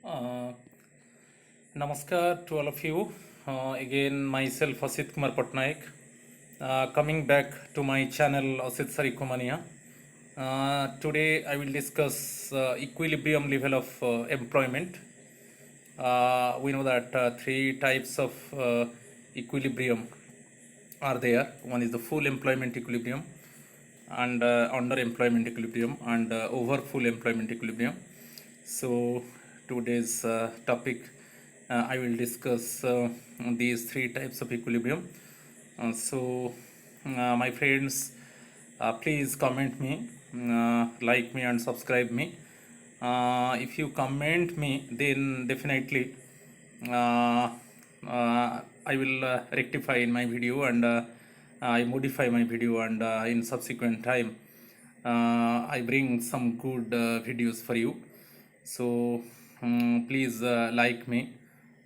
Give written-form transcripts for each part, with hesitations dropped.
Uh, Namaskar to all of you. Again, myself Asit Kumar Patnaik, coming back to my channel Asit Sarikumania. Today, I will discuss equilibrium level of employment. We know that three types of equilibrium are there. One is the full employment equilibrium, and underemployment equilibrium, and over full employment equilibrium. So today's topic, I will discuss these three types of equilibrium. My friends, please comment me, like me, and subscribe me. If you comment me, then definitely uh, I will rectify in my video, and I modify my video, and in subsequent time I bring some good videos for you. So please like me,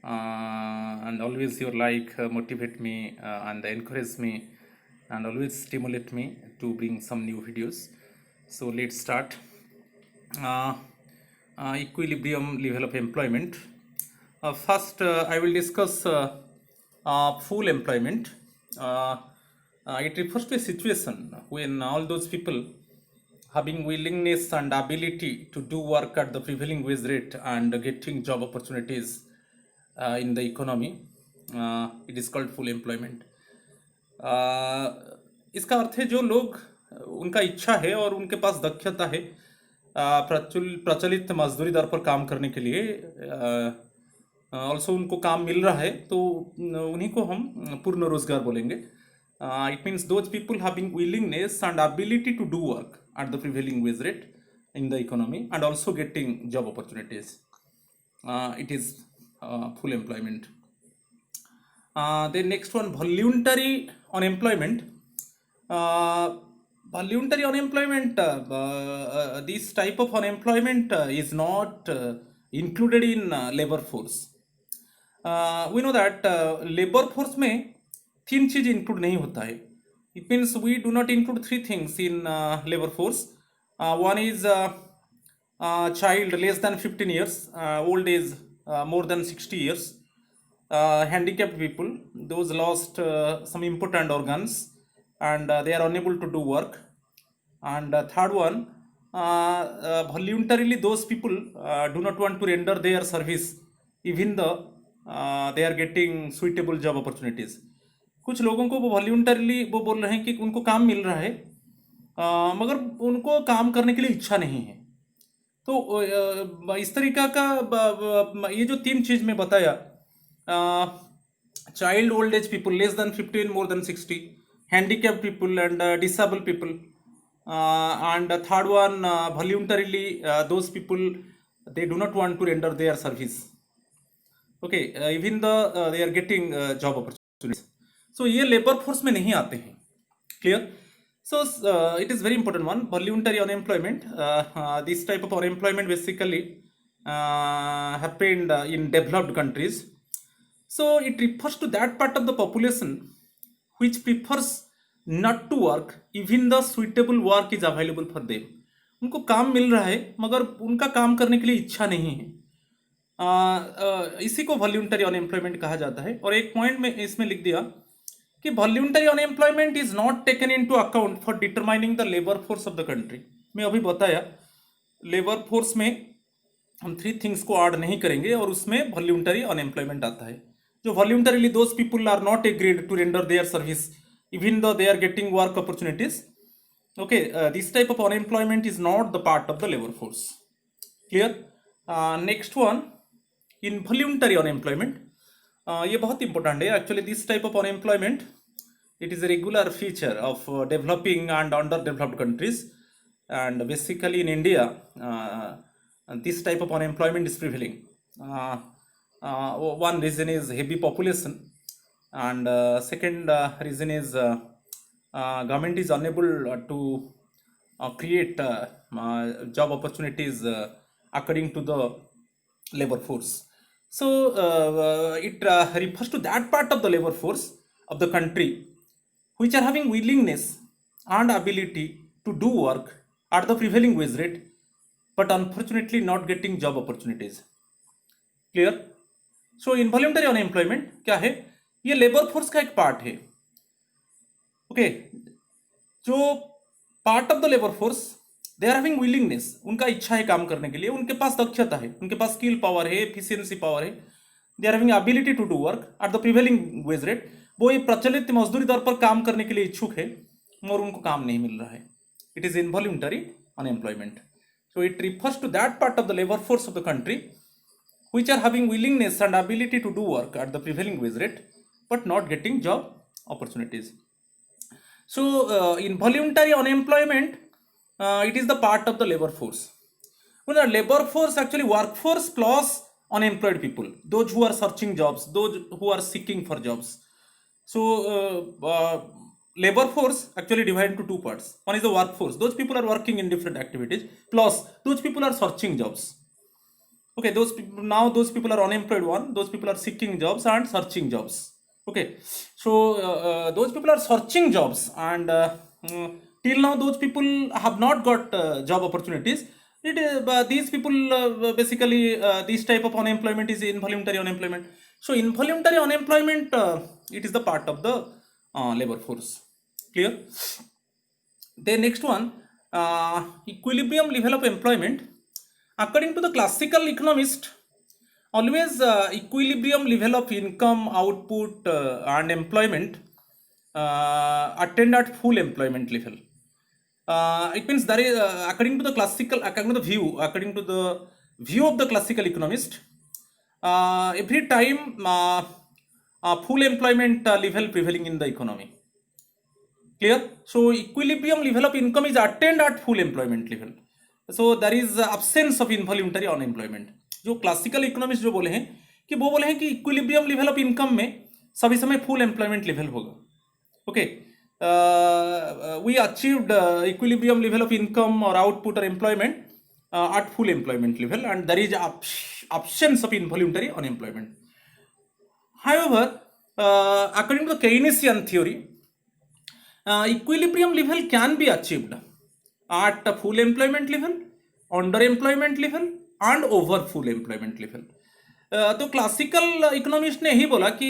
and always your like motivate me and encourage me, and always stimulate me to bring some new videos. So let's start. uh, Equilibrium level of employment. First, I will discuss full employment. It refers to a situation when all those people having willingness and ability to do work at the prevailing wage rate and getting job opportunities in the economy, it is called full employment. इसका अर्थ है जो लोग उनका इच्छा है और उनके पास दक्षता है प्रचलित मजदूरी दर पर काम करने के लिए, ऑल्सो उनको काम मिल रहा है, तो उन्हीं को हम पूर्ण रोजगार बोलेंगे. It means those people having willingness and ability to do work at the prevailing wage rate in the economy and also getting job opportunities. It is full employment. The next one, voluntary unemployment. Voluntary unemployment, this type of unemployment is not included in labor force. We know that labor force में तीन चीज include नहीं होता है. It means we do not include three things in labor force. One is child less than 15 years, old age more than 60 years, handicapped people, those lost some important organs and they are unable to do work. And third one, voluntarily those people do not want to render their service even though they are getting suitable job opportunities. कुछ लोगों को वो वॉल्यूंटरली वो बोल रहे हैं कि उनको काम मिल रहा है, मगर उनको काम करने के लिए इच्छा नहीं है. तो इस तरीका का ये जो तीन चीज में बताया, child, old age people, less than 15, more than 60, handicapped people and disabled people, and third one, voluntarily those people, they do not want to render their service, okay, even though they are getting job opportunities. So ये labour force में नहीं आते हैं. Clear? So it is very important one, voluntary unemployment. This type of unemployment basically happened in developed countries. So it refers to that part of the population which prefers not to work even the suitable work is available for them. उनको काम मिल रहा है मगर उनका काम करने के लिए इच्छा नहीं है. इसी को वॉल्यूंटरी अनएम्प्लॉयमेंट कहा जाता है. और एक पॉइंट में इसमें लिख दिया कि voluntary unemployment is not taken into account for determining the labour force of the country. मैं अभी बताया लेबर फोर्स में हम थ्री थिंग्स को ऐड नहीं करेंगे और उसमें वॉल्यूंटरी अनएम्प्लॉयमेंट आता है. जो voluntarily those people are not agreed to render their service even though they are getting work opportunities. Okay, this type of unemployment is not the part of the labor force. Clear? Next one, involuntary unemployment. ये बहुत important है. Actually, this type of unemployment, it is a regular feature of developing and underdeveloped countries. And basically in India, this type of unemployment is prevailing. One reason is heavy population, and second reason is government is unable to create job opportunities according to the labor force. So it refers to that part of the labor force of the country which are having willingness and ability to do work at the prevailing wage rate but unfortunately not getting job opportunities. Clear? So involuntary unemployment क्या है? ये labour force का एक part है। Okay, जो part of the labour force, they are having willingness, उनका इच्छा है काम करने के लिए, उनके पास दक्षता है, उनके पास स्किल पावर है, एफिशिएंसी पावर है, they are having ability to do work at the prevailing wage rate. वो ये प्रचलित मजदूरी दर पर काम करने के लिए इच्छुक है और उनको काम नहीं मिल रहा है। It is involuntary unemployment. So it refers to that part of the labour force of the country which are having willingness and ability to do work at the prevailing wage rate but not getting job opportunities. So involuntary unemployment, it is the part of the labor force. When the labor force actually workforce plus unemployed people, those who are searching jobs, those who are seeking for jobs. So labor force actually divided into two parts. One is the workforce, those people are working in different activities, plus those people are searching jobs. Okay, those people are unemployed one, those people are seeking jobs and searching jobs. Okay, so those people are searching jobs and till now those people have not got job opportunities. These people basically this type of unemployment is involuntary unemployment. So involuntary unemployment, it is the part of the labor force. Clear? Then next one, equilibrium level of employment. According to the classical economist, always equilibrium level of income, output, and employment attend at full employment level. It means that is, according to the view of the classical economist, every time full employment level prevailing in the economy. Clear? So equilibrium level of income is attained at full employment level. So there is absence of involuntary unemployment. जो classical economist जो बोले हैं कि वो बोले हैं कि equilibrium level of income में सभी समय फुल एम्प्लॉयमेंट लेवल होगा. Okay, we achieved equilibrium level of income और आउटपुट और employment at full employment level and there is absence of involuntary unemployment. However, according to the Keynesian theory, equilibrium level can be achieved at a full employment level, underemployment level and over full employment level. तो classical economist ने ही बोला कि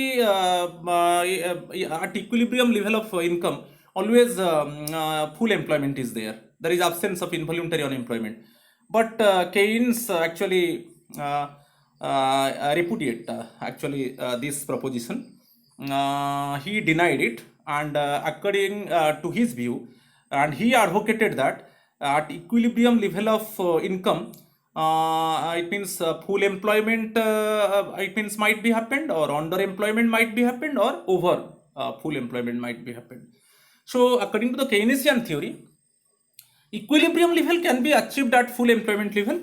at equilibrium level of income always full employment is there. There is absence of involuntary unemployment. But Keynes actually repudiate this proposition. He denied it and according to his view, and he advocated that at equilibrium level of income, it means full employment it means might be happened, or underemployment might be happened, or over full employment might be happened. So according to the Keynesian theory, equilibrium level can be achieved at full employment level,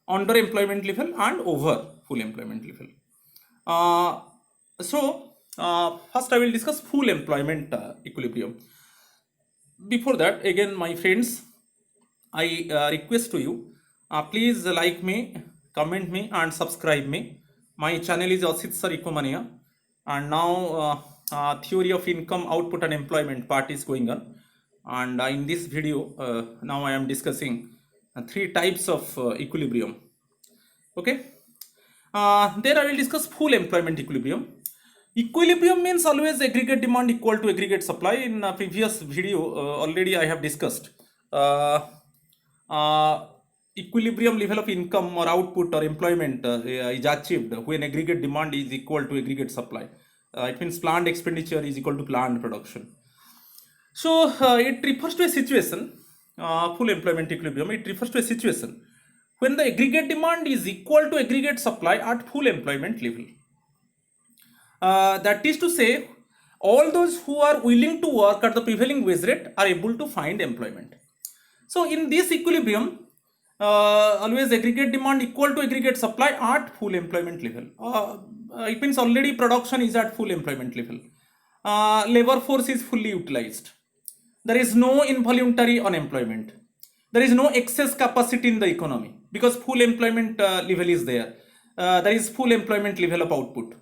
underemployment level and over full employment level. First I will discuss full employment equilibrium. Before that, again my friends, I request to you, please like me, comment me and subscribe me. My channel is Asit Sir Ecomania, and now theory of income, output and employment part is going on, and in this video now I am discussing three types of equilibrium. Okay, then I will discuss full employment equilibrium. Equilibrium means always aggregate demand equal to aggregate supply. In a previous video already I have discussed equilibrium level of income or output or employment is achieved when aggregate demand is equal to aggregate supply. It means planned expenditure is equal to planned production. So it refers to a situation, full employment equilibrium, it refers to a situation when the aggregate demand is equal to aggregate supply at full employment level. That is to say, all those who are willing to work at the prevailing wage rate are able to find employment. So in this equilibrium, always aggregate demand equal to aggregate supply at full employment level. It means already production is at full employment level. Labor force is fully utilized. There is no involuntary unemployment. There is no excess capacity in the economy because full employment level is there. There is full employment level of output.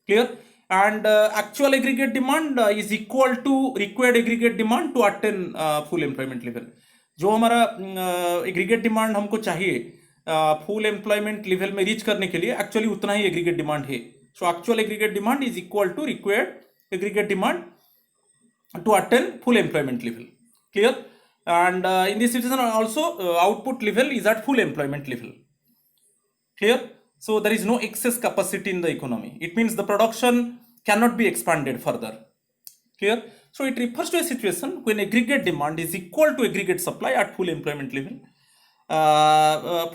Clear? And actual aggregate demand is equal to required aggregate demand to attain full employment level. जो हमारा aggregate demand हमको चाहिए full employment level में reach करने के लिए actually उतना ही एग्रीगेट डिमांड है. So actual aggregate demand is equal to required aggregate demand to attain full employment level. Clear? And in this situation also output level is at full employment level. Clear? So there is no excess capacity in the economy. It means the production cannot be expanded further. Clear? So it refers to a situation when aggregate demand is equal to aggregate supply at full employment level.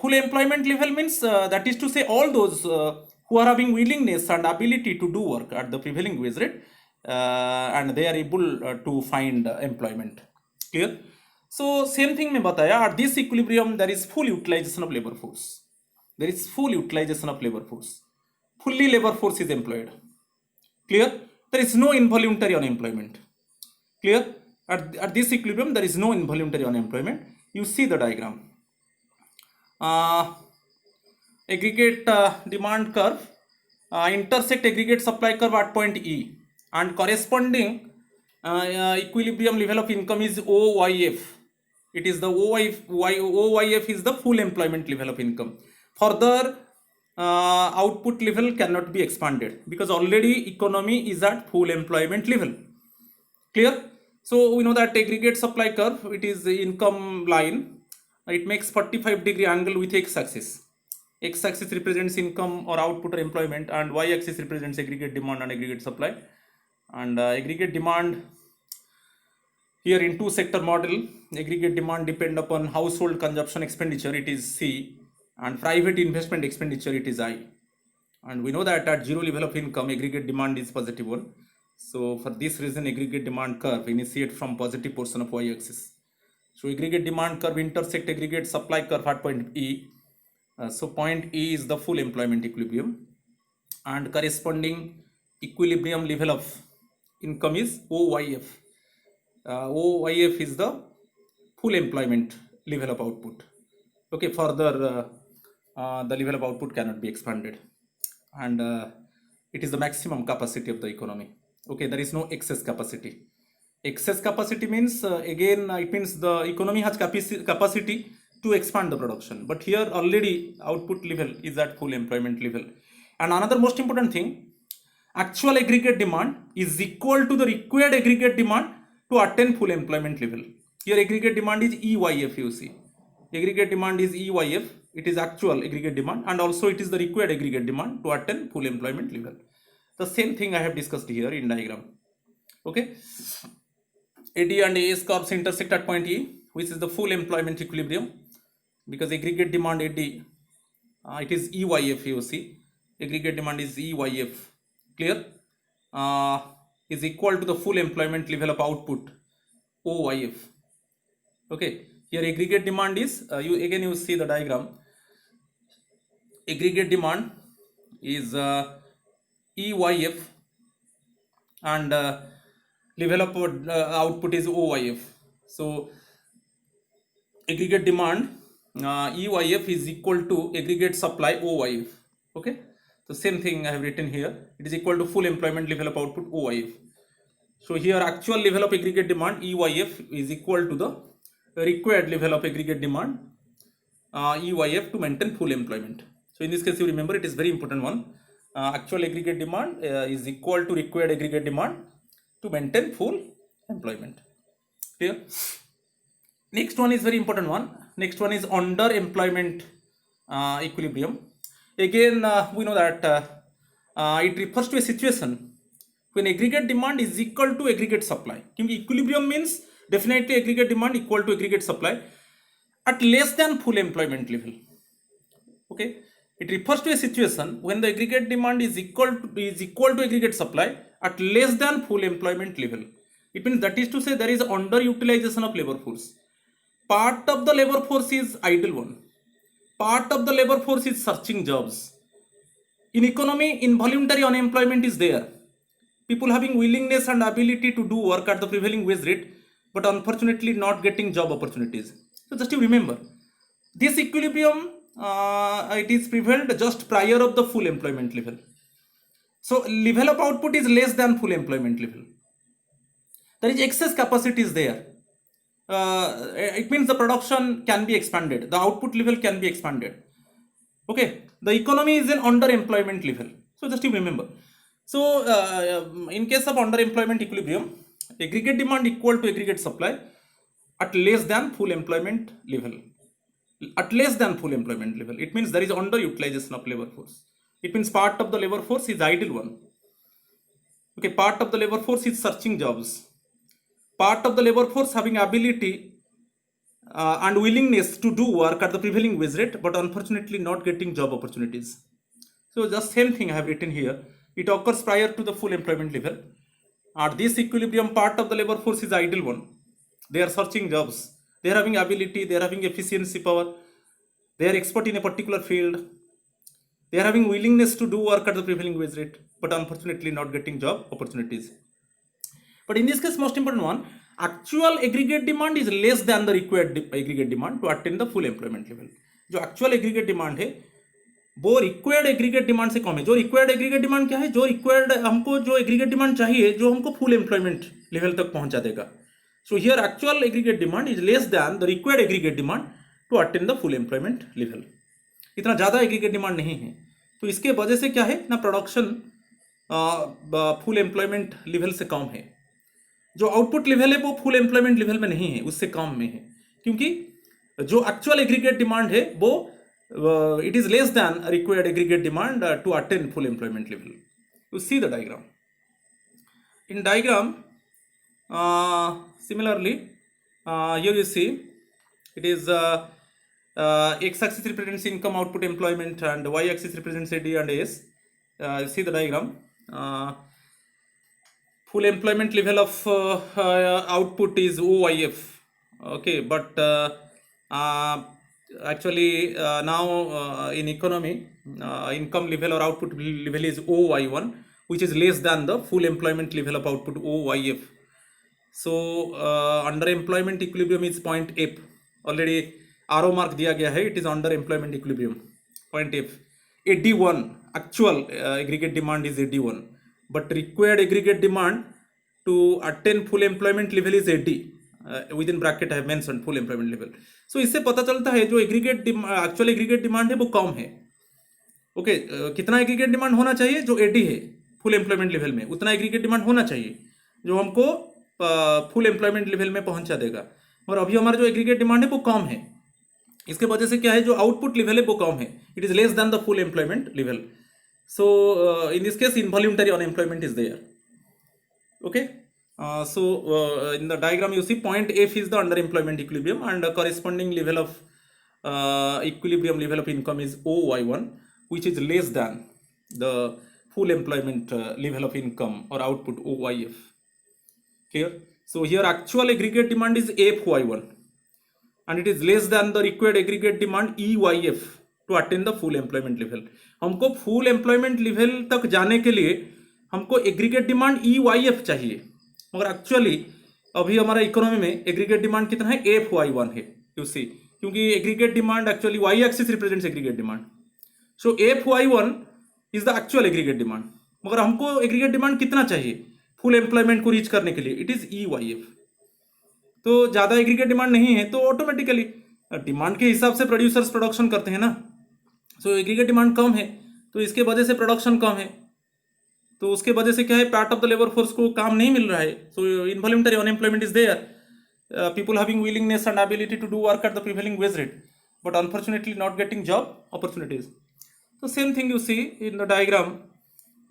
Full employment level means that is to say all those who are having willingness and ability to do work at the prevailing wage rate and they are able to find employment. Clear? So same thing में बताया at this equilibrium there is full utilization of labor force. There is full utilization of labor force. Fully labor force is employed. Clear? There is no involuntary unemployment. Clear? At this equilibrium there is no involuntary unemployment. You see the diagram. Aggregate demand curve intersect aggregate supply curve at point E, and corresponding equilibrium level of income is OYF. It is the OYF is the full employment level of income. Further output level cannot be expanded because already economy is at full employment level. Clear? So we know that aggregate supply curve, it is the income line. It makes 45-degree angle with x-axis. X-axis represents income or output or employment, and y-axis represents aggregate demand and aggregate supply. And aggregate demand here in two sector model, aggregate demand depend upon household consumption expenditure, it is C, and private investment expenditure, it is I. And we know that at zero level of income, aggregate demand is positive one. So for this reason, aggregate demand curve initiate from positive portion of y-axis. So aggregate demand curve intersect aggregate supply curve at point E. So point E is the full employment equilibrium, and corresponding equilibrium level of income is OYF. OYF is the full employment level of output. Okay, further the level of output cannot be expanded, and it is the maximum capacity of the economy. Okay, there is no excess capacity. Excess capacity means again it means the economy has capacity to expand the production, but here already output level is at full employment level. And another most important thing, actual aggregate demand is equal to the required aggregate demand to attain full employment level. Here aggregate demand is EYF, you see. Aggregate demand is EYF, it is actual aggregate demand, and also it is the required aggregate demand to attain full employment level. The same thing I have discussed here in diagram. Okay. AD and AS curves intersect at point E, which is the full employment equilibrium, because aggregate demand AD, it is EYF, you see. Aggregate demand is EYF. Clear? Is equal to the full employment level of output OYF. Okay. Here aggregate demand is you see the diagram. Aggregate demand is EYF, and level of output is OYF. So aggregate demand EYF is equal to aggregate supply OYF. Okay, so same thing I have written here. It is equal to full employment level of output OYF. So here actual level of aggregate demand EYF is equal to the required level of aggregate demand EYF to maintain full employment. So in this case, you remember it is very important one. Actual aggregate demand is equal to required aggregate demand to maintain full employment. Clear? Next one is very important one. Next one is underemployment equilibrium. Again, we know that it refers to a situation when aggregate demand is equal to aggregate supply. Equilibrium means definitely aggregate demand equal to aggregate supply at less than full employment level. Okay, it refers to a situation when the aggregate demand is equal to aggregate supply at less than full employment level. It means that is to say there is underutilization of labor force. Part of the labor force is idle one. Part of the labor force is searching jobs. In economy, involuntary unemployment is there. People having willingness and ability to do work at the prevailing wage rate, but unfortunately not getting job opportunities. So just you remember, this equilibrium it is prevailed just prior of the full employment level. So level of output is less than full employment level. There is excess capacity is there. It means the production can be expanded. The output level can be expanded. Okay, the economy is an underemployment level. So just you remember. So in case of underemployment equilibrium, aggregate demand equal to aggregate supply at less than full employment level. At less than full employment level, it means there is underutilization of labor force. It means part of the labor force is idle one. Okay, part of the labor force is searching jobs. Part of the labor force having ability and willingness to do work at the prevailing wage rate, but unfortunately not getting job opportunities. So just same thing I have written here. It occurs prior to the full employment level. At this equilibrium, part of the labor force is idle one. They are searching jobs. They are having ability. They are having efficiency power. They are expert in a particular field. They are having willingness to do work at the prevailing wage rate, but unfortunately not getting job opportunities. But in this case, most important one, actual aggregate demand is less than the required aggregate demand to attain the full employment level. जो actual aggregate demand है वो required aggregate demand से कम है. जो required aggregate demand क्या है? जो required हमको जो एग्रीगेट डिमांड चाहिए जो हमको फुल एम्प्लॉयमेंट लेवल तक पहुंचा देगा. So here actual aggregate demand is less than the required aggregate demand to attain the full employment level. इतना ज़्यादा एग्रीगेट डिमांड नहीं है. तो इसके वजह से क्या है ना, प्रोडक्शन फुल एम्प्लॉयमेंट लेवल से कम है. जो आउटपुट लेवल है वो फुल एम्प्लॉयमेंट लेवल में नहीं है, उससे कम में है, क्योंकि जो एक्चुअल एग्रीगेट डिमांड है वो it is less than required aggregate demand to attain full employment level. You see the diagram. In diagram, similarly, here you see it is x-axis represents income, output, employment, and y-axis represents AD and AS. You see the diagram. Full employment level of output is OYF. Okay, but actually now in economy income level or output level is OY1, which is less than the full employment level of output OYF. So underemployment equilibrium is point F. Already arrow mark दिया गया है. It is underemployment equilibrium point F. AD1 actual aggregate demand is AD1, but required aggregate demand to attain full employment level is AD. With in bracket है mention full employment level. सो इससे पता चलता है जो aggregate actual aggregate demand है वो कम है. ओके, कितना एग्रीगेट डिमांड होना चाहिए? जो एडी है फुल एम्प्लॉयमेंट लेवल में उतना एग्रीगेट डिमांड होना चाहिए जो हमको फुल एम्प्लॉयमेंट लेवल में पहुंचा देगा. और अभी हमारा जो एग्रीगेट डिमांड है वो कम है. इसके वजह से क्या है, जो आउटपुट लेवल है वो कम है. It is less than the full employment level. So in this case involuntary unemployment is there. Okay. In the diagram you see point F is the underemployment equilibrium and the corresponding level of equilibrium level of income is OY1, which is less than the full employment level of income or output OYF. Clear? So here actual aggregate demand is FY1 and it is less than the required aggregate demand EYF to attain the full employment level. हमको full employment level तक जाने के लिए हमको aggregate demand EYF चाहिए, मगर actually अभी हमारा इकोनॉमी में एग्रीगेट डिमांड कितना है? FY1 है. यू सी, क्योंकि aggregate demand actually Y axis represents aggregate demand. So FY1 is the actual aggregate demand, मगर हमको एग्रीगेट डिमांड कितना चाहिए फुल एम्प्लॉयमेंट को रीच करने के लिए? It is EYF. तो ज़्यादा एग्रीगेट डिमांड नहीं है तो ऑटोमेटिकली डिमांड के हिसाब से प्रोड्यूसर्स प्रोडक्शन करते हैं ना. सो एग्रीगेट डिमांड कम है तो इसके वजह से प्रोडक्शन कम है. तो उसके वजह से क्या है, part of the labour force को काम नहीं मिल रहा है. So involuntary unemployment is there. People having willingness and ability to do work at the prevailing wage rate but unfortunately not getting job opportunities. तो same thing you see in the diagram.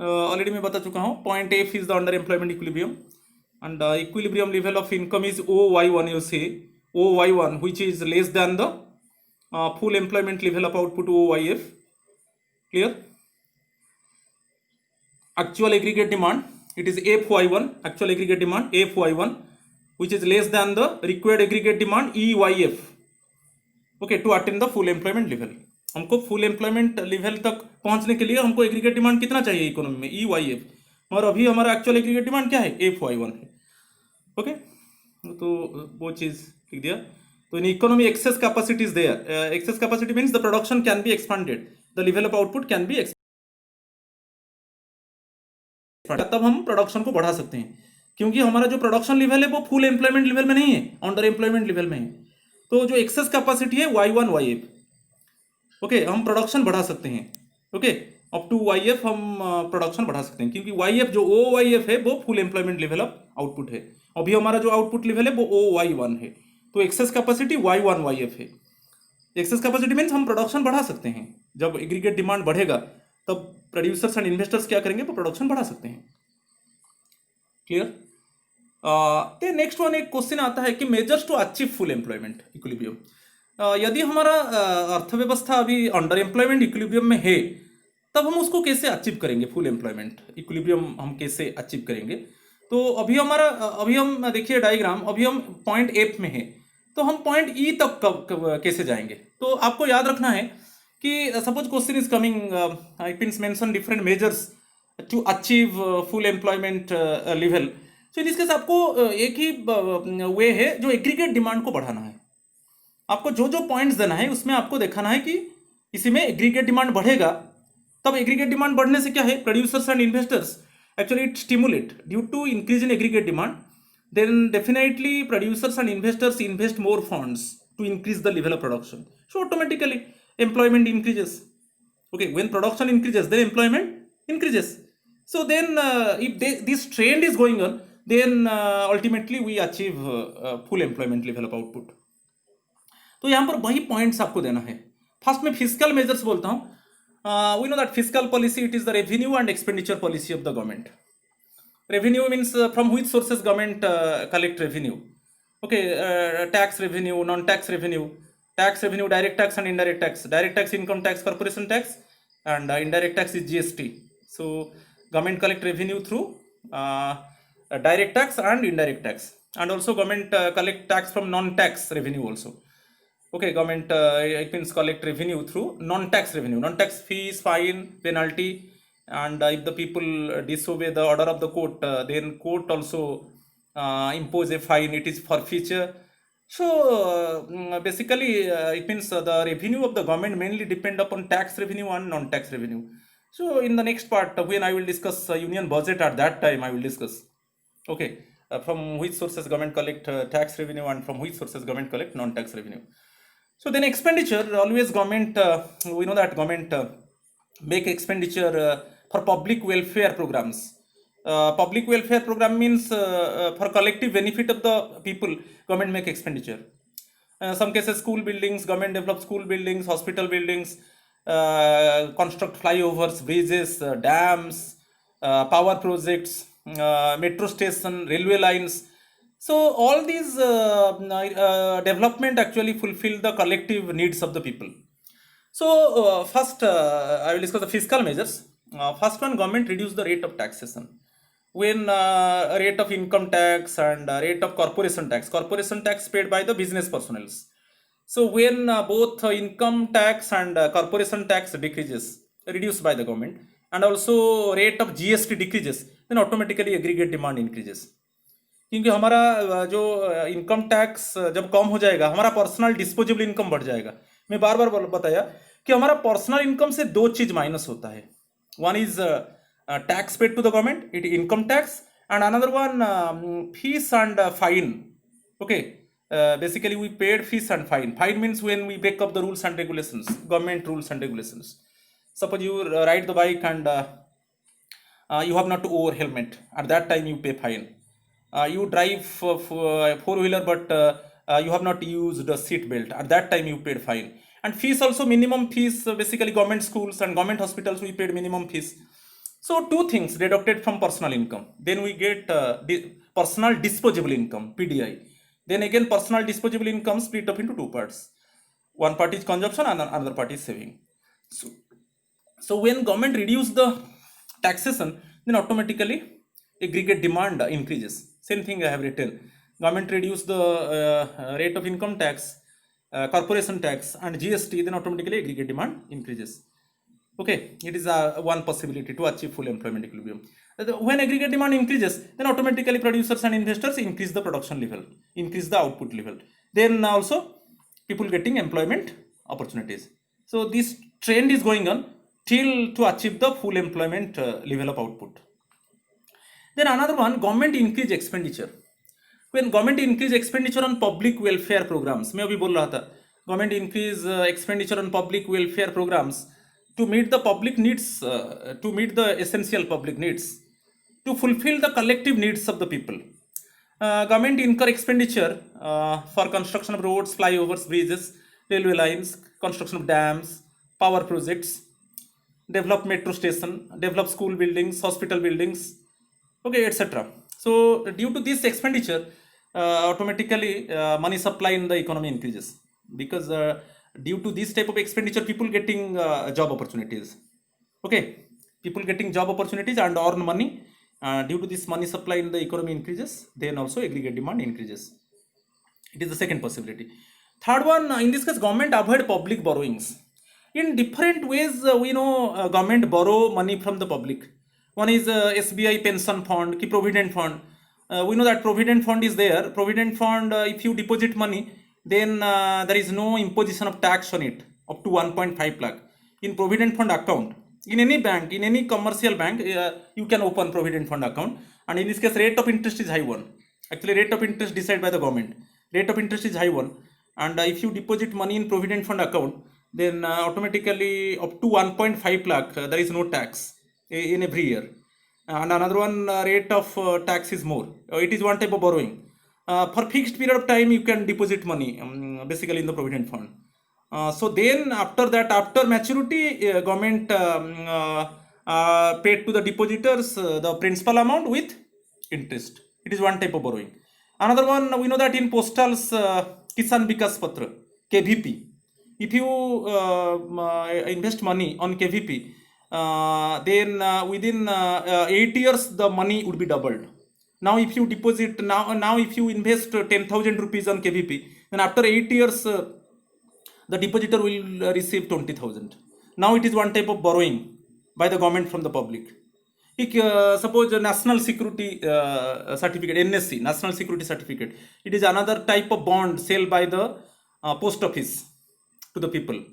Already मैं बता चुका हूँ. Point F is the underemployment equilibrium and equilibrium level of income is OY1. You see OY1 which is less than the full employment level of output OYF. Clear? Actual aggregate demand it is FY1, actual aggregate demand FY1 which is less than the required aggregate demand EYF. Okay, to attain the full employment level. हमको full employment level तक पहुंचने के लिए हमको aggregate demand कितना चाहिए economy में? EYF. और अभी हमारा एक्चुअल एग्रीगेट डिमांड क्या है? FY1 है. ओके, तो वो चीज़ लिख दिया. तो in economy excess capacity is there. Excess capacity means the production can be expanded, the level of output can be expanded. तब हम प्रोडक्शन को बढ़ा सकते हैं, क्योंकि हमारा जो प्रोडक्शन लेवल है वो फुल एम्प्लॉयमेंट लेवल में नहीं है, अंडर एम्प्लॉयमेंट लेवल में है. तो जो एक्सेस कैपेसिटी है Y1 YF. ओके, हम प्रोडक्शन बढ़ा सकते हैं। Okay, up to Y F हम प्रोडक्शन बढ़ा सकते हैं, क्योंकि वाई एफ जो ओ वाई एफ है वो full employment level of output है। अभी हमारा जो आउटपुट लेवल है वो ओ वाई वन है, तो excess capacity Y one Y F है। एक्सेस कैपेसिटी मीन्स हम प्रोडक्शन बढ़ा सकते हैं। जब एग्रीगेट डिमांड बढ़ेगा तब प्रोड्यूसर्स एंड इन्वेस्टर्स क्या करेंगे, वो प्रोडक्शन बढ़ा सकते हैं। क्लियर? तो नेक्स्ट वन एक क्वेश्चन आता है कि measures to achieve full employment equilibrium. यदि हमारा अर्थव्यवस्था अभी अंडर एम्प्लॉयमेंट इक्विलिब्रियम में है, तब हम उसको कैसे अचीव करेंगे, फुल एम्प्लॉयमेंट इक्विलिब्रियम हम कैसे अचीव करेंगे। तो अभी हमारा अभी हम देखिए डायग्राम, अभी हम पॉइंट एफ में है, तो हम पॉइंट ई तक कैसे जाएंगे। तो आपको याद रखना है कि suppose question is coming, I means mention different measures to achieve full employment level. So in this case आपको एक ही वे है जो एग्रीगेट डिमांड को बढ़ाना है। आपको जो जो पॉइंट्स देना है उसमें आपको दिखाना है कि इसी में एग्रीगेट डिमांड बढ़ेगा, तब एग्रीगेट डिमांड बढ़ने से क्या है, producers and investors actually it stimulate due to increase in aggregate demand, then definitely producers and investors invest more funds to increase the level of production, so automatically employment increases. Okay, when production increases then employment increases. So then this trend is going on, then ultimately we achieve full employment level of output. तो यहाँ पर वही points आपको देना है। First में physical measures बोलता हूँ। We know that fiscal policy it is the revenue and expenditure policy of the government. Revenue means from which sources government collect revenue. Okay, tax revenue, non-tax revenue, direct tax and indirect tax. Direct tax, income tax, corporation tax, and indirect tax is GST. So government collect revenue through direct tax and indirect tax, and also government collect tax from non-tax revenue also. Okay, government it means collect revenue through non-tax revenue, non-tax fees, fine, penalty. And if the people disobey the order of the court, then court also impose a fine, it is forfeiture. So basically it means the revenue of the government mainly depend upon tax revenue and non-tax revenue. So in the next part when I will discuss union budget, at that time I will discuss, okay, from which sources government collect tax revenue and from which sources government collect non-tax revenue. So then expenditure, always government, we know that government make expenditure for public welfare programs. Public welfare program means for collective benefit of the people, government make expenditure. Some cases school buildings, government develop school buildings, hospital buildings, construct flyovers, bridges, dams, power projects, metro station, railway lines. So all these development actually fulfill the collective needs of the people. So first I will discuss the fiscal measures. First one, government reduce the rate of taxation. When rate of income tax and rate of corporation tax paid by the business personnel. So when both income tax and corporation tax decreases, reduced by the government, and also rate of GST decreases, then automatically aggregate demand increases. क्योंकि हमारा जो income tax जब कम हो जाएगा, हमारा personal disposable income बढ़ जाएगा। मैं बार बार बताया कि हमारा पर्सनल इनकम से दो चीज माइनस होता है। One is tax paid to the government, it income tax, and another one fees and fine. Okay, basically we paid fees and fine. Fine means when we break up the rules and regulations, government rules and regulations. Suppose you ride the bike and you have not to wear helmet, at that time you pay fine. You drive four-wheeler but you have not used the seat belt, at that time you paid fine. And fees also, minimum fees, basically government schools and government hospitals we paid minimum fees. So two things deducted from personal income, then we get personal disposable income, PDI. Then again personal disposable income split up into two parts, one part is consumption and another part is saving. So when government reduce the taxation, then automatically aggregate demand increases. Same thing I have written, government reduce the rate of income tax, corporation tax and GST, then automatically aggregate demand increases. Okay, it is one possibility to achieve full employment equilibrium. When aggregate demand increases, then automatically producers and investors increase the production level, increase the output level, then also people getting employment opportunities. So this trend is going on till to achieve the full employment level of output. Then another one, government increase expenditure. When government increase expenditure on public welfare programs, मैं अभी बोल रहा था government increase expenditure on public welfare programs to meet the public needs, to meet the essential public needs, to fulfill the collective needs of the people. Government incur expenditure for construction of roads, flyovers, bridges, railway lines, construction of dams, power projects, develop metro station, develop school buildings, hospital buildings, okay, etc. So due to this expenditure, automatically money supply in the economy increases, because due to this type of expenditure, people getting job opportunities. Okay, people getting job opportunities and earn money. Due to this money supply in the economy increases, then also aggregate demand increases. It is the second possibility. Third one, in this case, government avoid public borrowings. In different ways, we know government borrow money from the public. One is SBI pension fund, ki provident fund. We know that provident fund is there. Provident fund, if you deposit money, then there is no imposition of tax on it up to 1.5 lakh. In provident fund account, in any bank, in any commercial bank, you can open provident fund account, and in this case, rate of interest is high one. Actually, rate of interest decided by the government. Rate of interest is high one, and if you deposit money in provident fund account, then automatically up to 1.5 lakh, there is no tax in every year. And another one, rate of tax is more. It is one type of borrowing. For fixed period of time, you can deposit money basically in the provident fund. So then after that, after maturity, government paid to the depositors the principal amount with interest. It is one type of borrowing. Another one, we know that in postals, Kisan Vikas Patra, KVP. If you invest money on KVP, then within 8 years the money would be doubled. Now if you deposit, now if you invest 10,000 rupees on KVP, then after 8 years the depositor will receive 20,000. Now it is one type of borrowing by the government from the public. Suppose national security certificate, NSC, national security certificate, it is another type of bond sold by the post office to the people.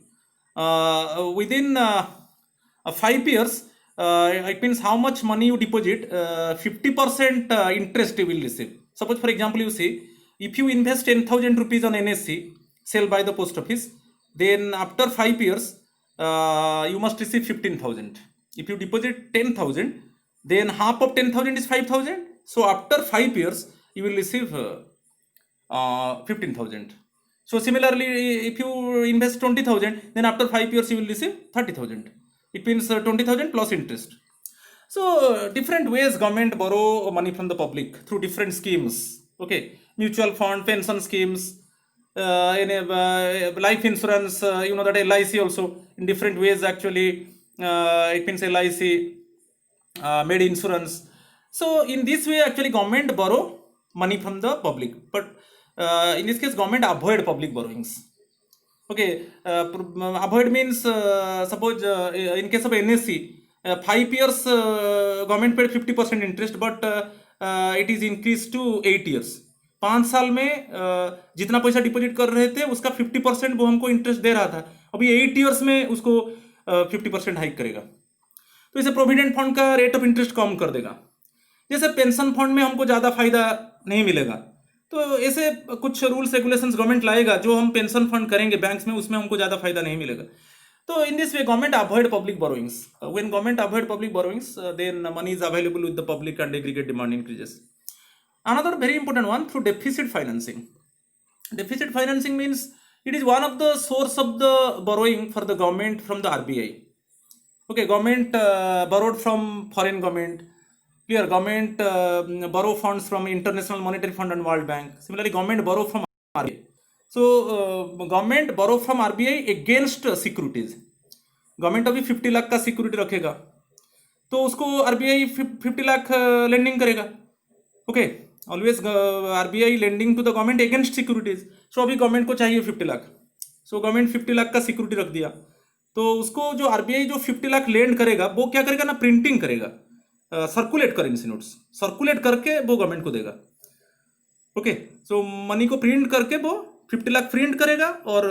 Within 5 years, it means how much money you deposit, 50% interest you will receive. Suppose, for example, you see, if you invest 10,000 rupees on NSC, sell by the post office, then after 5 years, you must receive 15,000. If you deposit 10,000, then half of 10,000 is 5,000. So after 5 years, you will receive 15,000. So similarly, if you invest 20,000, then after 5 years, you will receive 30,000. It means 20,000 plus interest. So different ways government borrow money from the public through different schemes. Okay, mutual fund, pension schemes, life insurance. You know that LIC also in different ways actually. It means LIC made insurance. So in this way, actually, government borrow money from the public, but in this case, government avoid public borrowings. Okay, avoid means suppose in case of NSC, 5 years government paid 50% interest, but it is increased to 8 years. 5 साल में जितना पैसा deposit कर रहे थे उसका 50% वो हमको इंटरेस्ट दे रहा था, अभी 8 इयर्स में उसको 50% हाइक करेगा. तो इसे प्रोविडेंट फंड का रेट ऑफ इंटरेस्ट कम कर देगा. जैसे पेंशन फंड में हमको ज़्यादा फायदा नहीं मिलेगा, तो ऐसे कुछ रूल्स रेगुलेशंस गवर्नमेंट लाएगा जो हम पेंशन फंड करेंगे बैंक्स में, उसमें हमको ज़्यादा फायदा नहीं मिलेगा. तो in this way government avoid public borrowings. When government avoid public borrowings, then money is available with the public and aggregate demand increases. Another very important one, through deficit financing. Deficit financing means it is one of the source of the borrowing for the government from the RBI. Okay, government borrowed from foreign government. Clear, government borrow funds from International Monetary Fund and World Bank. Similarly, government borrow from RBI. So government borrow from RBI against securities. Government अभी 50 लाख का security रखेगा तो उसको RBI 50 lakh lending करेगा. Okay, always RBI lending to the government against securities. So अभी government को चाहिए 50 lakh, so government 50 lakh का सिक्योरिटी रख दिया. तो उसको जो आरबीआई जो 50 लाख लेंड करेगा वो क्या करेगा ना, प्रिंटिंग करेगा, सर्कुलेट करेंसी नोट्स सर्कुलेट करके वो गवर्नमेंट को देगा. ओके, सो मनी को प्रिंट करके वो 50 लाख प्रिंट करेगा और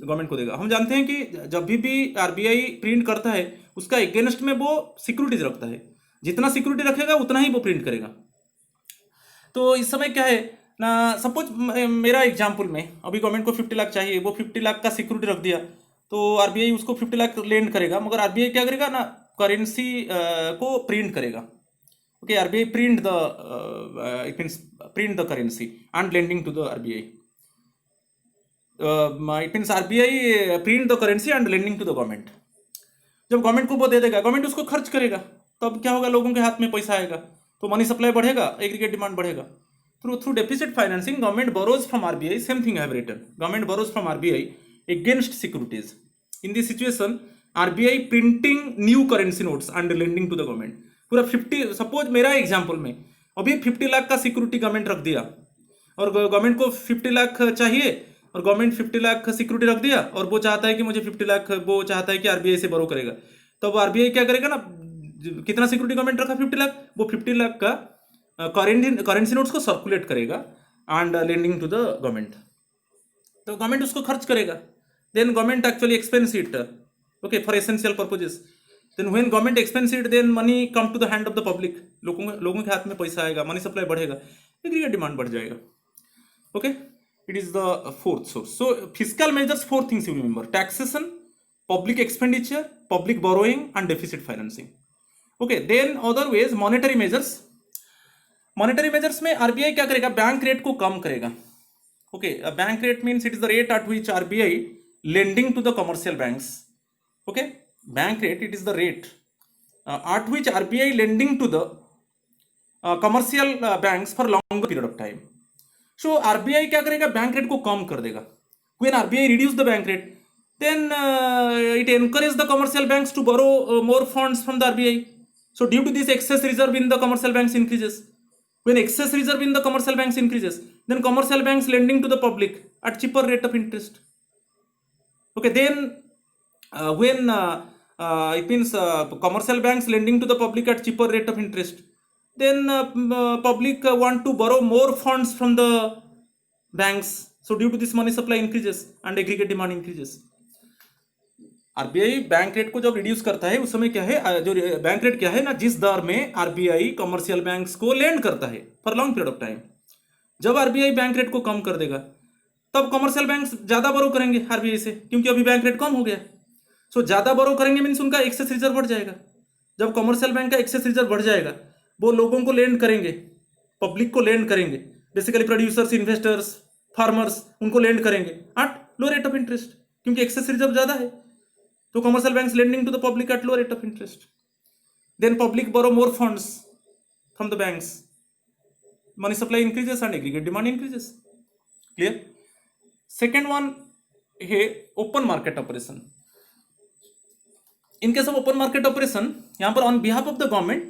गवर्नमेंट को देगा. हम जानते हैं कि जब भी आरबीआई प्रिंट करता है उसका अगेंस्ट में वो सिक्योरिटीज रखता है. जितना सिक्योरिटी रखेगा उतना ही वो प्रिंट करेगा. तो इस समय क्या है, ना सपोज मेरा एग्जाम्पल में अभी गवर्नमेंट को 50 लाख चाहिए, वो 50 लाख का सिक्योरिटी रख दिया, तो आरबीआई उसको 50 लाख लेंड करेगा, मगर आरबीआई क्या करेगा ना, करेंसी को प्रिंट करेगा. Okay, RBI print the it means print the currency and lending to the RBI. It means RBI print the currency and lending to the government. जब गवर्नमेंट को वो दे देगा, गवर्नमेंट उसको खर्च करेगा, तब क्या होगा, लोगों के हाथ में पैसा आएगा, तो मनी सप्लाई बढ़ेगा, एग्रीगेट डिमांड बढ़ेगा. Through deficit financing government borrows from RBI, same thing I have written, government borrows from RBI against securities. In this situation RBI printing new currency notes and lending to the government. पूरा 50, suppose मेरा example में अभी 50 लाख का security government रख दिया, और government को 50 लाख चाहिए, और गवर्नमेंट 50 लाख सिक्योरिटी रख दिया, और वो चाहता है कि मुझे 50 लाख, वो चाहता है कि आरबीआई से बोरो करेगा. तो अब आरबीआई क्या करेगा ना, कितना सिक्योरिटी गवर्नमेंट रखा 50 लाख, वो 50 लाख का करेंसी नोट्स को सर्कुलेट करेगा and lending to the government. तो गवर्नमेंट उसको खर्च करेगा, then government actually expense it, okay, for essential purposes. Then when government expense it, then money come to the hand of the public, लोगों के हाथ में पैसा आएगा, मनी सप्लाई बढ़ेगा, एग्रीगेट डिमांड बढ़ जाएगा. Okay, it is the fourth source. So fiscal measures, four things you remember: taxation, public expenditure, public borrowing and deficit financing. Okay, then other ways monetary measures. Monetary measures में RBI क्या करेगा, bank rate को कम करेगा. Okay, bank rate means it is the rate at which RBI lending to the commercial banks. Okay, bank rate, it is the rate at which RBI lending to the commercial banks for longer period of time. So RBI क्या करेगा, bank rate को कम कर देगा. When RBI reduce the bank rate, then it encourages the commercial banks to borrow more funds from the RBI. So due to this, excess reserve in the commercial banks increases. When excess reserve in the commercial banks increases, then commercial banks lending to the public at cheaper rate of interest. Okay, then when it means commercial banks lending to the public at cheaper rate of interest, then public want to borrow more funds from the banks. So due to this, money supply increases and aggregate demand increases. RBI bank rate को जब reduce करता है, उस समय क्या है, जो bank rate क्या है ना, जिस दर में आरबीआई कमर्शियल बैंक्स को लेंड करता है for long period of time, जब आरबीआई बैंक रेट को कम कर देगा, तब कमर्शियल बैंक्स ज्यादा बोरो करेंगे आरबीआई से, क्योंकि अभी बैंक रेट कम हो गया. सो ज्यादा बोरो करेंगे मीन्स उनका एक्सेस रिजर्व बढ़ जाएगा. जब कमर्शियल बैंक का एक्सेस रिजर्व बढ़ जाएगा, वो लोगों को लेंड करेंगे, पब्लिक को लेंड करेंगे, बेसिकली प्रोड्यूसर्स, इन्वेस्टर्स, फार्मर्स, उनको लेंड करेंगे at low rate of interest, क्योंकि एक्सेस रिजर्व ज्यादा है. तो commercial banks lending to the public at low rate of interest. Then public borrow more funds from the banks, money supply increases and aggregate demand increases. Clear? Second one है open market operation. In case of open market operation, यहाँ पर on behalf of the government,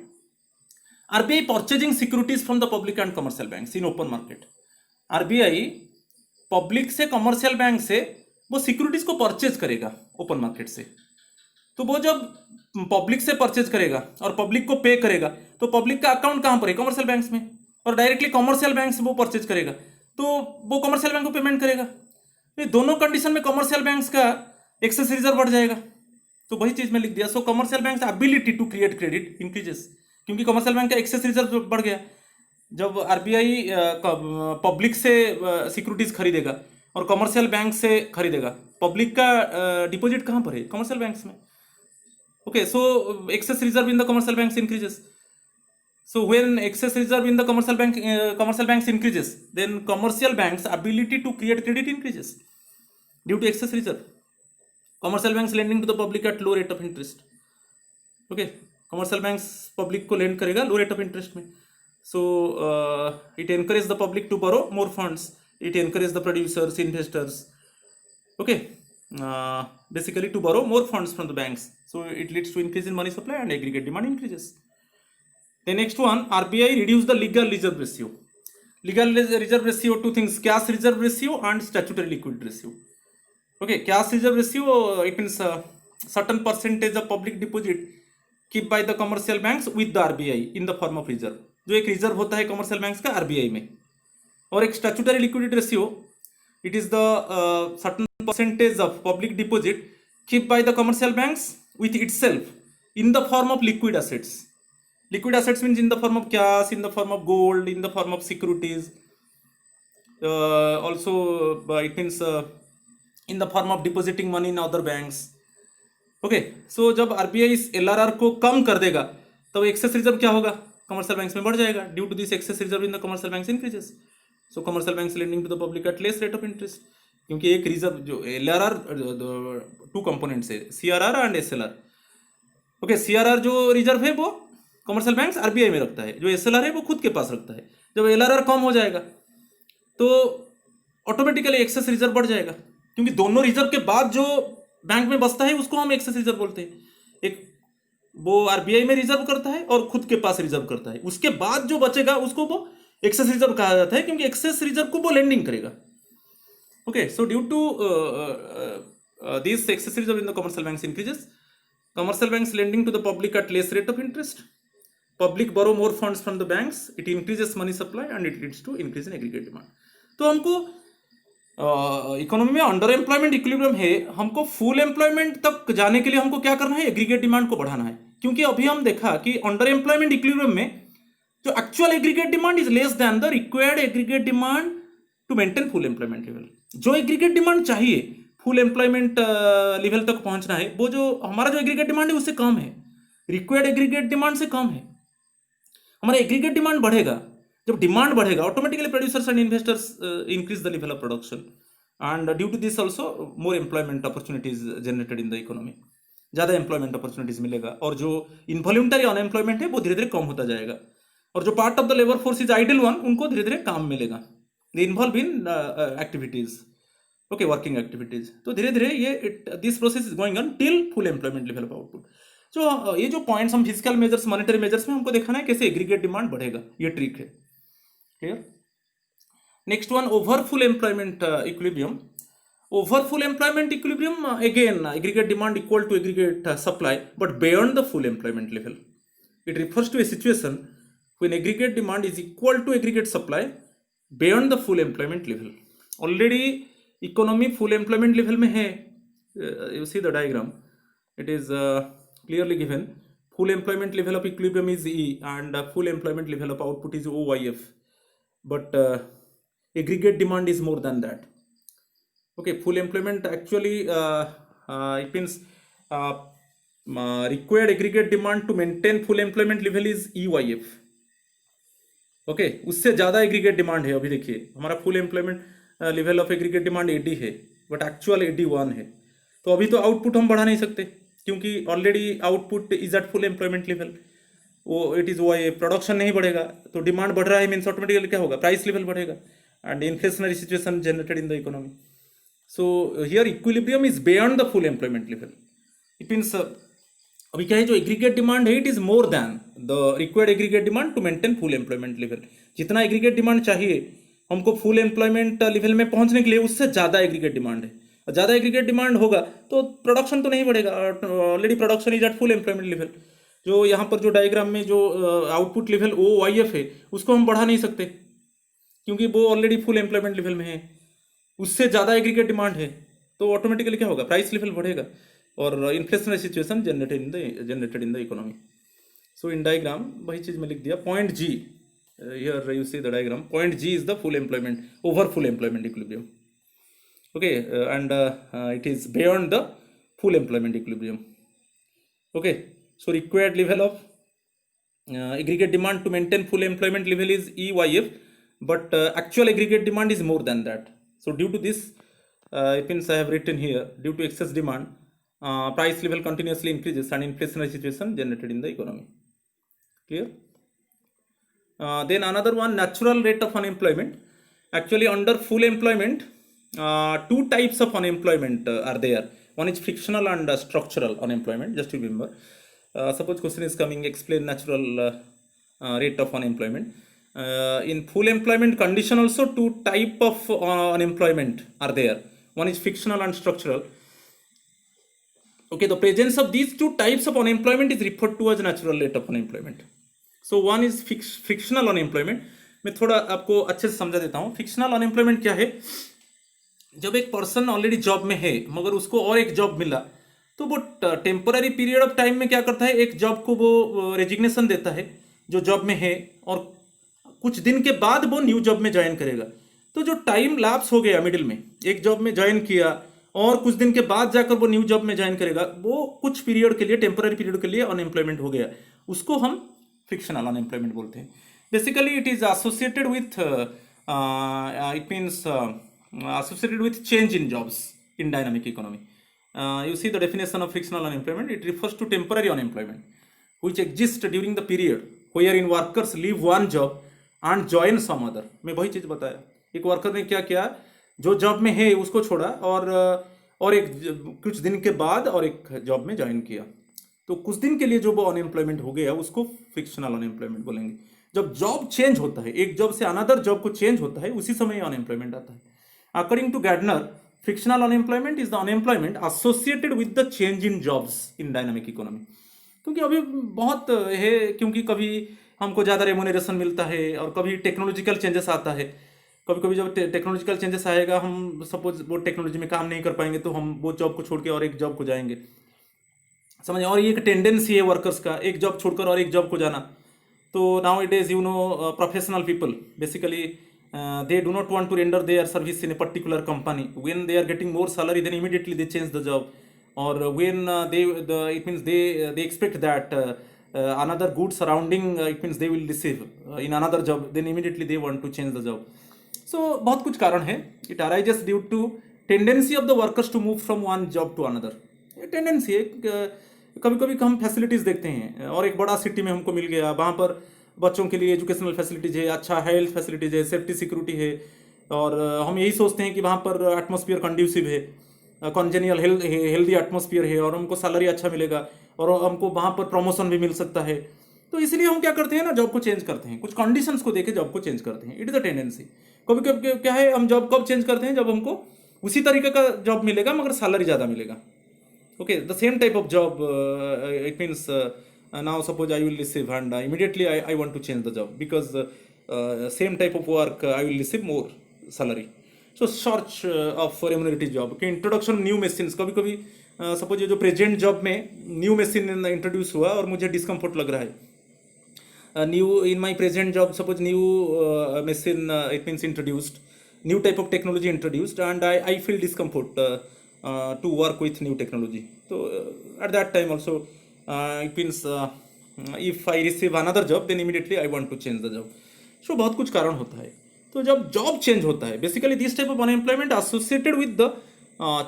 RBI purchasing securities from the public and commercial banks in open market. RBI public से, commercial bank से वो securities को purchase करेगा open market से. तो वो जब पब्लिक से परचेज करेगा और पब्लिक को पे करेगा, तो पब्लिक का अकाउंट कहाँ पर है, कमर्शियल बैंक्स में, और डायरेक्टली कमर्शियल बैंक से वो परचेज करेगा, तो वो कमर्शियल बैंक को पेमेंट करेगा. ये दोनों कंडीशन में कमर्शियल बैंक्स का एक्सेस रिजर्व बढ़ जाएगा. तो वही चीज में लिख दिया. So commercial bank ability to create credit increases, क्योंकि कमर्शियल बैंक का एक्सेस रिजर्व बढ़ गया. जब आरबीआई पब्लिक से सिक्योरिटीज खरीदेगा और कमर्शियल बैंक से खरीदेगा, पब्लिक का डिपॉजिट कहाँ पर है, कमर्शियल बैंक्स में. Okay, so excess reserve in the commercial banks increases. So when excess reserve in the commercial banks increases, then commercial banks ability to create credit increases due to excess reserve. Commercial banks lending to the public at low rate of interest. Okay, commercial banks public को lend करेगा low rate of interest में. So it encourage the public to borrow more funds, it encourage the producers, investors, okay, basically to borrow more funds from the banks. So it leads to increase in money supply and aggregate demand increases. The next one, RBI reduce the legal reserve ratio. Legal reserve ratio, two things, cash reserve ratio and statutory liquid ratio. Okay, cash reserve ratio, it means certain percentage of public deposit kept by the commercial banks with the RBI in the form of reserve. जो एक reserve होता है commercial banks का RBI में. और एक statutory liquidity ratio, it is the certain percentage of public deposit kept by the commercial banks with itself in the form of liquid assets. Liquid assets means in the form of cash, in the form of gold, in the form of securities. also it means in the form of depositing money in other banks. Okay so जब RBI इस LRR को कम कर देगा तो access reserve क्या होगा, commercial banks में बढ़ जाएगा. Due to this excess reserve in the commercial banks increases. So commercial banks lending to the public at less rate of interest. क्योंकि एक रिजर्व जो एलआरआर टू कंपोनेंट्स है, CRR and SLR. Okay CRR जो reserve है वो commercial banks RBI में रखता है, जो एसएलआर है वो खुद के पास रखता है. जब एलआरआर कम हो जाएगा तो ऑटोमेटिकली एक्सेस रिजर्व बढ़ जाएगा, क्योंकि दोनों रिजर्व के बाद जो बैंक में बचता है उसको हम एक्सेस रिजर्व बोलते हैं. एक वो आरबीआई में रिजर्व करता है और खुद के पास रिजर्व करता है, उसके बाद जो बचेगा उसको वो एक्सेस रिजर्व कहा जाता है, क्योंकि एक्सेस रिजर्व को वो लेंडिंग करेगा. Okay so due to this excess reserve in the commercial banks increases. Commercial banks lending to the public at less rate of interest. Public borrow more funds from the banks, it increases money supply and it leads to increase in aggregate demand. तो हमको economy में under employment equilibrium है, हमको full employment तक जाने के लिए हमको क्या करना है, एग्रीगेट डिमांड को बढ़ाना है. क्योंकि अभी हम देखा कि अंडर एम्प्लॉयमेंट इक्विलिब्रियम में जो actual aggregate demand is less than the required aggregate demand to maintain full employment level. जो एग्रीगेट डिमांड चाहिए फुल एम्प्लॉयमेंट लेवल तक पहुंचना है, वो जो हमारा जो एग्रीगेट डिमांड है उससे कम है, रिक्वायर्ड एग्रीगेट डिमांड से कम है. हमारा एग्रीगेट डिमांड बढ़ेगा, जब डिमांड बढ़ेगा automatically producers and investors increase the level of production, and due to this also more employment opportunities generated in the economy. ज़्यादा एम्प्लॉयमेंट अपॉर्चुनिटीज मिलेगा, और जो इनवॉल्यूंटरी अनएम्प्लॉयमेंट है वो धीरे धीरे कम होता जाएगा, और जो part of the labour force is idle one उनको धीरे धीरे काम मिलेगा. They involve in activities, okay working activities. तो धीरे धीरे ये this process is going on till full employment level of output. जो ये जो पॉइंट्स हम फिजिकल मेजर्स मॉनेटरी मेजर्स में हमको दिखाना है कैसे एग्रीगेट डिमांड बढ़ेगा, ये ट्रिक है. Clear. Next one over full employment equilibrium. Over full employment equilibrium, again aggregate demand equal to aggregate supply, but beyond the full employment level. It refers to a situation when aggregate demand is equal to aggregate supply beyond the full employment level. Already economy full employment level में है. You see the diagram. It is clearly given. Full employment level of equilibrium is E, and full employment level of output is OYF. But aggregate demand is more than that. Okay, full employment actually it means required aggregate demand to maintain full employment level is EYF. Okay उससे ज़्यादा aggregate demand है. अभी देखिए हमारा full employment level of aggregate demand 80 है, but actual 81 है. तो अभी तो आउटपुट हम बढ़ा नहीं सकते, क्योंकि already output is at full employment level. वो इट इज़ वाई प्रोडक्शन नहीं बढ़ेगा, तो डिमांड बढ़ रहा है मीन्स ऑटोमेटिकली क्या होगा, प्राइस लेवल बढ़ेगा, and inflationary situation generated in the economy. So here equilibrium is beyond the full employment level. It means अभी क्या है, जो एग्रीगेट डिमांड है it is more than the required aggregate demand to maintain full employment level. जितना aggregate demand चाहिए हमको full employment level में पहुंचने के लिए, उससे ज़्यादा एग्रीगेट डिमांड है. और ज़्यादा एग्रीगेट डिमांड होगा तो प्रोडक्शन तो नहीं बढ़ेगा, already production is at full employment level. जो यहाँ पर जो डायग्राम में जो आउटपुट लेवल OYF है उसको हम बढ़ा नहीं सकते, क्योंकि वो ऑलरेडी फुल एम्प्लॉयमेंट लेवल में है. उससे ज़्यादा एग्रीगेट डिमांड है तो ऑटोमेटिकली क्या होगा, प्राइस लेवल बढ़ेगा, और inflationary situation generated in the economy. So in diagram वही चीज़ में लिख दिया. Point G, here you see the diagram. Point G is the full employment, over full employment equilibrium. Okay and it is beyond the full employment equilibrium. Okay so required level of aggregate demand to maintain full employment level is EYF, but actual aggregate demand is more than that. So due to this, it means I have written here, due to excess demand, price level continuously increases and inflationary situation generated in the economy. Clear? Then another one, natural rate of unemployment. Actually under full employment, two types of unemployment are there. One is frictional and structural unemployment. Just remember, suppose question is coming, explain natural rate of unemployment. In full employment condition also two type of unemployment are there. One is frictional and structural. Okay, the presence of these two types of unemployment is referred to as natural rate of unemployment. So one is frictional unemployment. मैं थोड़ा आपको अच्छे से समझा देता हूँ. Frictional unemployment क्या है, जब एक पर्सन ऑलरेडी जॉब में है मगर उसको और एक जॉब मिला, तो वो टेम्पररी पीरियड ऑफ टाइम में क्या करता है, एक जॉब को वो रेजिग्नेशन देता है जो जॉब में है, और कुछ दिन के बाद वो न्यू जॉब में ज्वाइन करेगा. तो जो टाइम लैप्स हो गया मिडिल में, एक जॉब में ज्वाइन किया और कुछ दिन के बाद जाकर वो न्यू जॉब में ज्वाइन करेगा, वो कुछ पीरियड के लिए, टेम्पररी पीरियड के लिए अनएम्प्लॉयमेंट हो गया, उसको हम फ्रिक्शनल अनएम्प्लॉयमेंट बोलते हैं. Basically it is associated with, it means associated with change in jobs in dynamic economy. You see the definition of frictional unemployment. It refers to temporary unemployment which exists during the period wherein workers leave one job and join some other. मैं वही चीज़ बताया, एक worker ने क्या किया, जो job में है उसको छोड़ा और एक कुछ दिन के बाद और एक जॉब में ज्वाइन किया. तो कुछ दिन के लिए जो वो अनएम्प्लॉयमेंट हो गया उसको फ्रिक्शनल अनएम्प्लॉयमेंट बोलेंगे. जब जॉब चेंज होता है, एक जॉब से अनदर जॉब को चेंज होता है, उसी समय अनएम्प्लॉयमेंट आता है. According to Gardner, frictional unemployment is the unemployment associated with the change in jobs in dynamic economy. क्योंकि अभी बहुत है, क्योंकि कभी हमको ज़्यादा रेमोनरेशन मिलता है और कभी टेक्नोलॉजिकल चेंजेस आता है. कभी कभी जब टेक्नोलॉजिकल चेंजेस आएगा, हम सपोज वो टेक्नोलॉजी में काम नहीं कर पाएंगे तो हम वो जॉब को छोड़ के और एक जॉब को जाएंगे, समझे. और ये एक टेंडेंसी है वर्कर्स का, एक जॉब छोड़कर और एक जॉब को जाना. तो now it is, you know, professional people basically they do not want to render their service in a particular company. When they are getting more salary, then immediately they change the job. Or when it means they expect that another good surrounding, it means they will receive in another job, then immediately they want to change the job. So बहुत कुछ कारण है. It arises due to tendency of the workers to move from one job to another. ये tendency है. कभी कभी हम facilities देखते हैं और एक बड़ा सिटी में हमको मिल गया, वहाँ पर बच्चों के लिए एजुकेशनल फैसिलिटीज है, अच्छा हेल्थ फैसिलिटीज है, सेफ्टी सिक्योरिटी है, और हम यही सोचते हैं कि वहाँ पर एटमॉस्फेयर कंड्यूसिव है, कॉन्जेनियल हेल्दी एटमॉस्फेयर है और हमको सैलरी अच्छा मिलेगा और हमको वहाँ पर प्रमोशन भी मिल सकता है. तो इसलिए हम क्या करते हैं ना, जॉब को चेंज करते हैं, कुछ कंडीशंस को देके जॉब को चेंज करते हैं. It is a tendency. कभी कभी क्या है, हम जॉब कब चेंज करते हैं, जब हमको उसी तरीके का जॉब मिलेगा मगर सैलरी ज़्यादा मिलेगा. Okay, the same type of job, it means now suppose I will receive and immediately I want to change the job because same type of work I will receive more salary. So search of remunerative job. Okay, introduction new machines. कभी कभी suppose ये जो present job में new machine introduce हुआ और मुझे discomfort लग रहा है. New in my present job, suppose new machine, it means introduced, new type of technology introduced and I feel discomfort to work with new technology. तो at that time also it means if I receive another job then immediately I want to change the job. So बहुत कुछ कारण होता है. तो जब job change होता है, basically this type of unemployment associated with the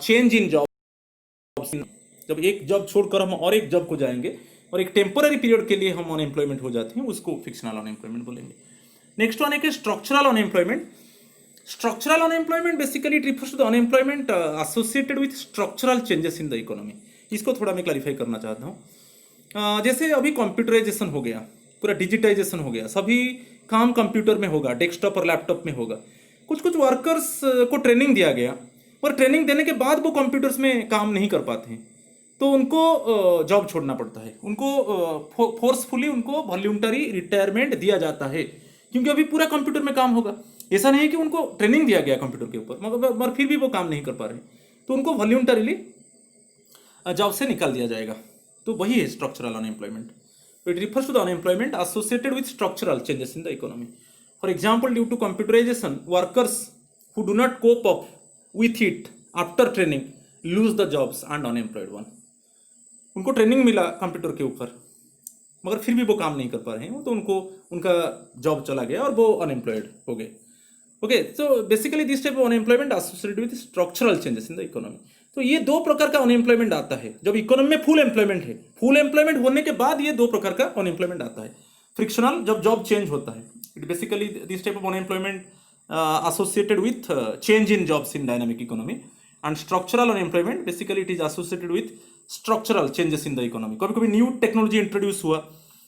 change in job. जब एक जॉब छोड़कर हम और एक जॉब को जाएंगे और एक टेम्पररी पीरियड के लिए हम अनएम्प्लॉयमेंट हो जाते हैं, उसको फिक्शनल अनएम्प्लॉयमेंट बोलेंगे. नेक्स्ट वन है structural unemployment. Structural unemployment basically it refers to the unemployment associated with structural changes in the economy. इसको थोड़ा मैं क्लैरिफाई करना चाहता हूँ. जैसे अभी कंप्यूटराइजेशन हो गया, पूरा डिजिटाइजेशन हो गया, सभी काम कंप्यूटर में होगा, डेस्कटॉप और लैपटॉप में होगा. कुछ कुछ वर्कर्स को ट्रेनिंग दिया गया और ट्रेनिंग देने के बाद वो कंप्यूटर्स में काम नहीं कर पाते हैं, तो उनको जॉब छोड़ना पड़ता है. उनको फोर्सफुली उनको वॉल्यूंटरी रिटायरमेंट दिया जाता है, क्योंकि अभी पूरा कंप्यूटर में काम होगा. ऐसा नहीं है कि उनको ट्रेनिंग दिया गया कंप्यूटर के ऊपर मगर फिर भी वो काम नहीं कर पा रहे, तो उनको वॉल्यूंटरीली जॉब से निकाल दिया जाएगा. तो वही है structural unemployment. It refers to the unemployment associated with structural changes in the economy. For example, due to computerisation, workers who do not cope up with it after training lose the jobs and unemployed one. उनको training मिला computer के ऊपर मगर फिर भी वो काम नहीं कर पा रहे हैं, तो उनको उनका जॉब चला गया और वो अनएम्प्लॉयड हो गए. Okay, so basically this type of unemployment associated with structural changes in the economy. तो ये दो प्रकार का अनएम्प्लॉयमेंट आता है. जब इकोनॉमी में फुल एम्प्लॉयमेंट है, फुल एम्प्लॉयमेंट होने के बाद ये दो प्रकार का अनएम्प्लॉयमेंट आता है. फ्रिक्शनल, जब जॉब चेंज होता है, it basically this type of unemployment associated with change in jobs in dynamic economy. And structural unemployment basically it is associated with structural changes in the economy. कभी कभी new technology introduce हुआ,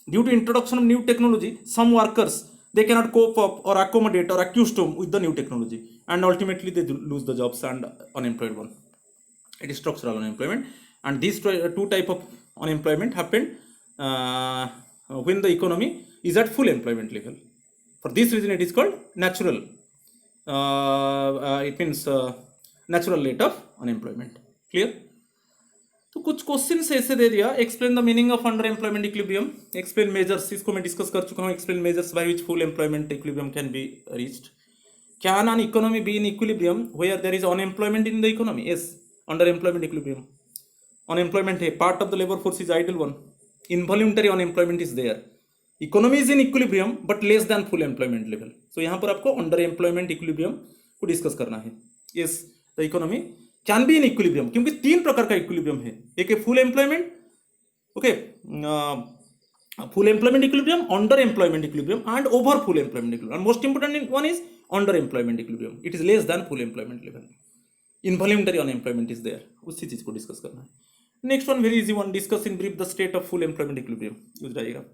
due to introduction of new technology some workers they cannot cope up or accommodate or accustom with the new technology and ultimately they lose the jobs and unemployed one. It is structural unemployment, and these two type of unemployment happen when the economy is at full employment level. For this reason it is called natural, it means natural rate of unemployment. Clear? तो कुछ question ऐसे दे दिया, explain the meaning of under employment equilibrium, explain measures, इसको मैं discuss कर चुका हूँ, explain measures by which full employment equilibrium can be reached. Can an economy be in equilibrium where there is unemployment in the economy? Yes, underemployment equilibrium. Unemployment, a part of the labor force is idle one. Involuntary unemployment is there. Economy is in equilibrium but less than full employment level. So यहाँ पर आपको under employment equilibrium को discuss करना है. Yes, the economy can be in equilibrium, क्योंकि तीन प्रकार का इक्विलिब्रियम है. एक है full employment, okay, full employment equilibrium, under employment equilibrium, and over full employment equilibrium. And most important one is under employment equilibrium. It is less than full employment level. Involuntary unemployment is there. उसी चीज को discuss करना है. Next one, very easy one. Discuss in brief the state of full employment equilibrium. Use diagram.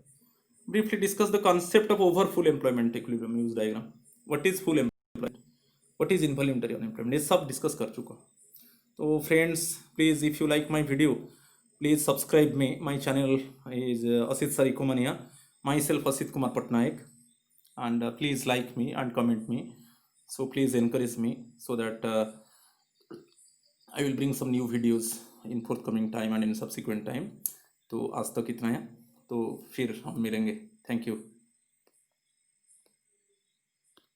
Briefly discuss the concept of over full employment equilibrium. Use diagram. What is full employment? What is involuntary unemployment? ये सब discuss कर चुका. तो friends, please, if you like my video, please subscribe me. My channel is Asit Sarikumania. Myself Asit Kumar Patnaik. And please like me and comment me. So please encourage me so that I will bring some new videos in forthcoming time and in subsequent time. तो आज तक इतना है, तो फिर हम मिलेंगे. Thank you.